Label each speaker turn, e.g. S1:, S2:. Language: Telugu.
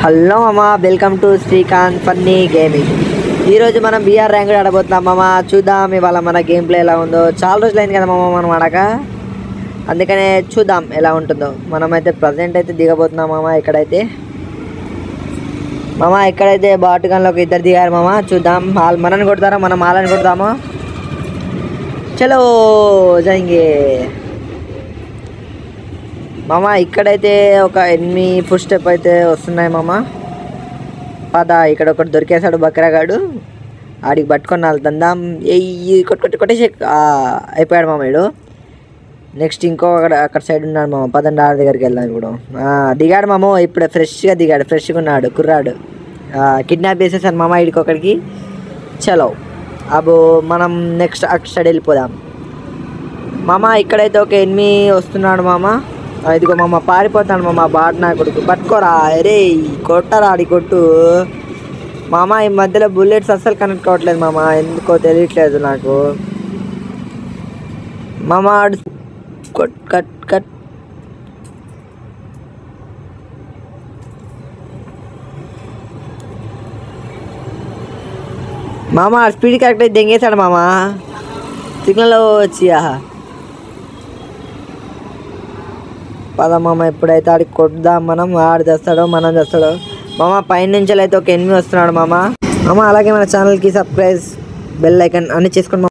S1: హలో మామ, welcome to Srikanth funny gaming. ఈరోజు మనం బీఆర్ ర్యాంక్ ఆడబోతున్నాం మామ. చూద్దాం ఇవాళ మన గేమ్ ప్లే ఎలా ఉందో. చాలా రోజులు అయింది కదా మామ మనం ఆడక, అందుకనే చూద్దాం ఎలా ఉంటుందో. మనమైతే ప్రజెంట్ అయితే దిగబోతున్నాం మామ. ఇక్కడైతే బాట్ గన్లోకి ఇద్దరు దిగారు మామ. చూద్దాం వాళ్ళు మనని కొడతారా, మనం వాళ్ళని కొడతామో. చలో జాయింగే మామ. ఇక్కడైతే ఒక ఎనిమిది ఫుట్ స్టెప్ అయితే వస్తున్నాయి మామ. పద, ఇక్కడ ఒకటి దొరికేశాడు బక్రాగాడు. ఆడికి పట్టుకొని వెళ్తుందాం. కొట్టేసి అయిపోయాడు మామ వీడు. నెక్స్ట్ ఇంకో అక్కడ సైడ్ ఉన్నాడు మామ. పదండి ఆడ దగ్గరికి వెళ్దాం. ఇప్పుడు దిగాడు మామ. ఇప్పుడు ఫ్రెష్గా దిగాడు, ఫ్రెష్గా ఉన్నాడు కుర్రాడు. కిడ్నాప్ చేసేసాను మామ వీడికి ఒకడికి. చలో అబ్బో, మనం నెక్స్ట్ అటు సైడ్ వెళ్ళిపోదాం మామ. ఇక్కడైతే ఒక ఎనిమిది వస్తున్నాడు మామ. ఇదిగో మామ పారిపోతాడు మామ. బాట్ నా కొడుకు పట్టుకోరా. అరే కొట్టరా, ఆడి కొట్టు మామ. ఈ మధ్యలో బుల్లెట్స్ అస్సలు కనెక్ట్ కావట్లేదు మామ, ఎందుకో తెలియట్లేదు నాకు మామ. కట్ కట్ కట్ మామ. స్పీడ్ కరెక్ట్ అయితే దెంగేశాడు మామ. సిగ్నల్ వచ్చి పద మామ. ఇప్పుడైతే ఆడికి కొట్టుదాం మనం. ఆడు చేస్తాడో మనం చేస్తాడో మామ. పైన నుంచి అయితే ఒక ఎనిమిది వస్తున్నాడు మామ. అలాగే మన ఛానల్కి సబ్స్క్రైబ్, బెల్ ఐకాన్ అన్ని చేసుకోండి.